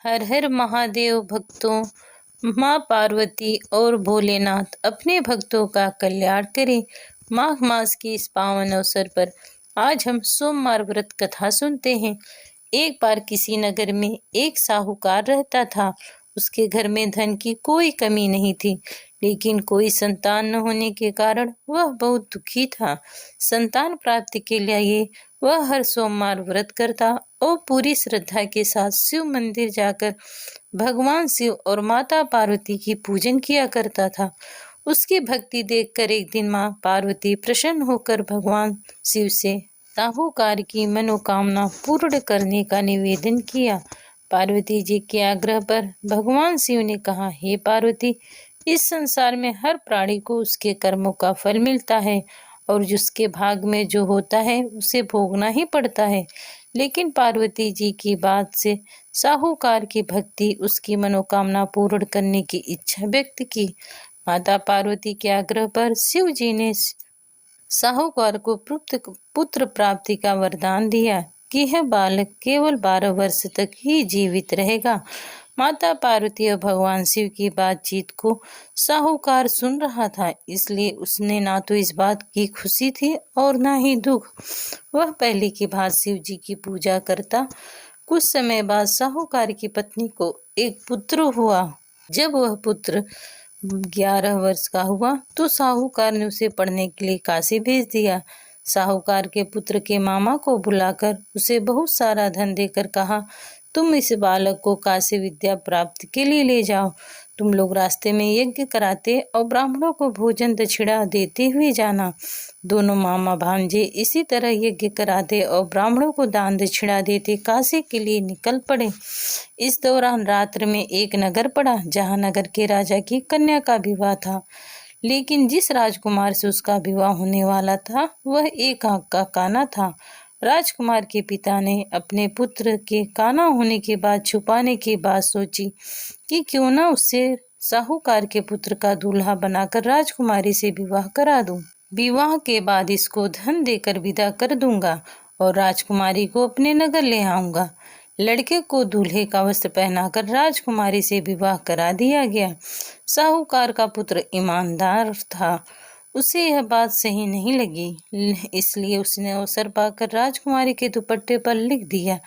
हर हर महादेव भक्तों। माँ पार्वती और भोलेनाथ अपने भक्तों का कल्याण करें। माघ मास के इस पावन अवसर पर आज हम सोमवार व्रत कथा सुनते हैं। एक बार किसी नगर में एक साहूकार रहता था। उसके घर में धन की कोई कमी नहीं थी, लेकिन कोई संतान न होने के कारण वह बहुत दुखी था। संतान प्राप्ति के लिए वह हर सोमवार व्रत करता और पूरी श्रद्धा के साथ शिव मंदिर जाकर भगवान शिव और माता पार्वती की पूजन किया करता था। उसकी भक्ति देखकर एक दिन माँ पार्वती प्रसन्न होकर भगवान शिव से साहूकार की मनोकामना पूर्ण करने का निवेदन किया। पार्वती जी के आग्रह पर भगवान शिव ने कहा, हे पार्वती, इस संसार में हर प्राणी को उसके कर्मों का फल मिलता है और जिसके भाग में जो होता है उसे भोगना ही पड़ता है। लेकिन पार्वती जी की बात से साहूकार की भक्ति उसकी मनोकामना पूर्ण करने की इच्छा व्यक्त की। माता पार्वती के आग्रह पर शिव जी ने साहूकार को पुत्र प्राप्ति का वरदान दिया कि यह बालक केवल 12 वर्ष तक ही जीवित रहेगा। माता पार्वती और भगवान शिव की बातचीत को साहूकार सुन रहा था, इसलिए उसने ना तो इस बात की खुशी थी और ना ही दुख। वह पहले की भांति शिव जी की पूजा करता। कुछ समय बाद साहूकार की पत्नी को एक पुत्र हुआ। जब वह पुत्र 11 वर्ष का हुआ तो साहूकार ने उसे पढ़ने के लिए काशी भेज दिया। साहूकार के पुत्र के मामा को बुलाकर उसे बहुत सारा धन देकर कहा, तुम इस बालक को काशी विद्या प्राप्ति के लिए ले जाओ। तुम लोग रास्ते में यज्ञ कराते और ब्राह्मणों को भोजन दक्षिणा देते हुए जाना। दोनों मामा भांजे इसी तरह यज्ञ कराते और ब्राह्मणों को दान दक्षिणा देते काशी के लिए निकल पड़े। इस दौरान रात्र में एक नगर पड़ा, जहाँ नगर के राजा की कन्या का विवाह था। लेकिन जिस राजकुमार से उसका विवाह होने वाला था वह एक आंख का काना था। राजकुमार के पिता ने अपने पुत्र के काना होने के बाद छुपाने की बात सोची कि क्यों ना उससे साहूकार के पुत्र का दूल्हा बनाकर राजकुमारी से विवाह करा दूं। विवाह के बाद इसको धन देकर विदा कर दूंगा और राजकुमारी को अपने नगर ले आऊंगा। लड़के को दूल्हे का वस्त्र पहनाकर राजकुमारी से विवाह करा दिया गया। साहूकार का पुत्र ईमानदार था, उसे यह बात सही नहीं लगी, इसलिए उसने अवसर पाकर राजकुमारी के दुपट्टे पर लिख दिया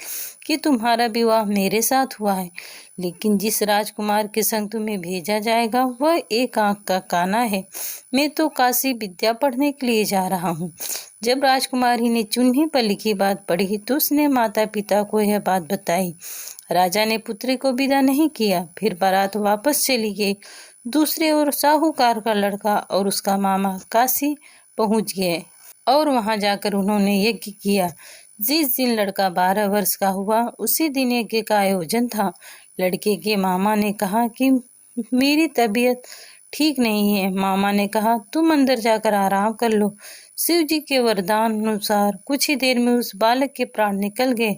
कि तुम्हारा विवाह मेरे साथ हुआ है, लेकिन जिस राजकुमार के संग तुम्हें भेजा जाएगा वह एक आंख का काना है। मैं तो काशी विद्या पढ़ने के लिए जा रहा हूँ। जब राजकुमारी ने चुन्नी पर लिखी बात पढ़ी तो उसने माता पिता को यह बात बताई। राजा ने पुत्री को विदा नहीं किया, फिर बारात वापस चली गई। दूसरे ओर साहूकार का लड़का और उसका मामा काशी पहुंच गए और वहां जाकर उन्होंने यज्ञ किया। जिस दिन लड़का 12 वर्ष का हुआ उसी दिन यज्ञ का आयोजन था। लड़के के मामा ने कहा कि मेरी तबीयत ठीक नहीं है। मामा ने कहा, तुम अंदर जाकर आराम कर लो। शिव जी के वरदान अनुसार कुछ ही देर में उस बालक के प्राण निकल गए।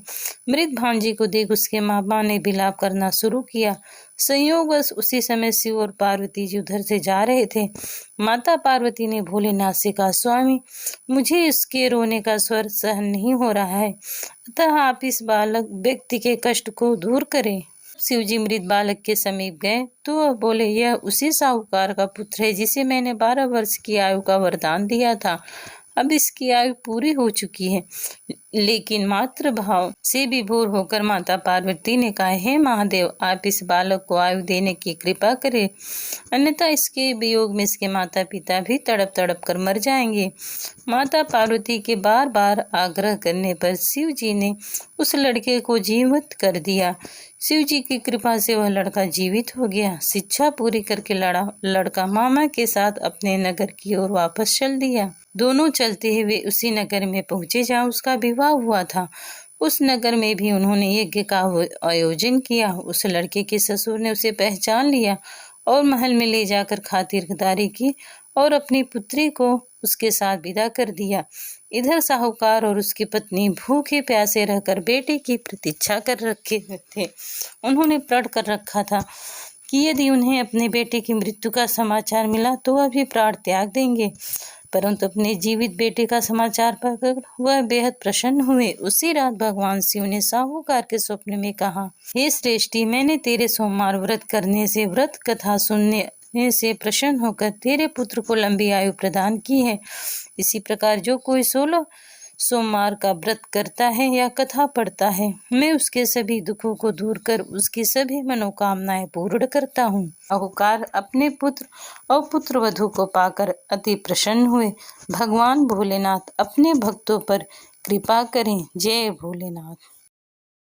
मृत भांजी को देख उसके मामा ने विलाप करना शुरू किया। संयोगवश उसी समय शिव और पार्वती जी उधर से जा रहे थे। माता पार्वती ने भोलेनाथ से कहा, स्वामी, मुझे इसके रोने का स्वर सहन नहीं हो रहा है, अतः आप इस बालक व्यक्ति के कष्ट को दूर करें। शिवजी मृत बालक के समीप गए तो वह बोले, यह उसी साहूकार का पुत्र है जिसे मैंने 12 वर्ष की आयु का वरदान दिया था। अब इसकी आयु पूरी हो चुकी है। लेकिन मातृ भाव से विभोर होकर माता पार्वती ने कहा, हे महादेव, आप इस बालक को आयु देने की कृपा करें, अन्यथा इसके वियोग में इसके माता पिता भी तड़प तड़प कर मर जाएंगे। माता पार्वती के बार बार आग्रह करने पर शिव जी ने उस लड़के को जीवित कर दिया। शिव जी की कृपा से वह लड़का जीवित हो गया। शिक्षा पूरी करके लड़का मामा के साथ अपने नगर की ओर वापस चल दिया। दोनों चलते हुए उसी नगर में पहुंचे जहाँ उसका विवाह हुआ था। उस नगर में भी उन्होंने यज्ञ का आयोजन किया। उस लड़के के ससुर ने उसे पहचान लिया और महल में ले जाकर खातिरदारी की और अपनी पुत्री को उसके साथ विदा कर दिया। इधर साहूकार और उसकी पत्नी भूखे प्यासे रहकर बेटे की प्रतीक्षा कर रखे थे। उन्होंने प्रण कर रखा था कि यदि उन्हें अपने बेटे की मृत्यु का समाचार मिला तो वह भी प्राण त्याग देंगे, परंतु अपने जीवित बेटे का समाचार पाकर वह बेहद प्रसन्न हुए। उसी रात भगवान शिव ने साहूकार के स्वप्न में कहा, हे श्रेष्ठी, मैंने तेरे सोमवार व्रत करने से, व्रत कथा सुनने से प्रसन्न होकर तेरे पुत्र को लंबी आयु प्रदान की है। इसी प्रकार जो कोई 16 सोमवार का व्रत करता है या कथा पढ़ता है, मैं उसके सभी दुखों को दूर कर उसकी सभी मनोकामनाएं पूर्ण करता हूँ। साहूकार अपने पुत्र और पुत्रवधू को पाकर अति प्रसन्न हुए। भगवान भोलेनाथ अपने भक्तों पर कृपा करें। जय भोलेनाथ।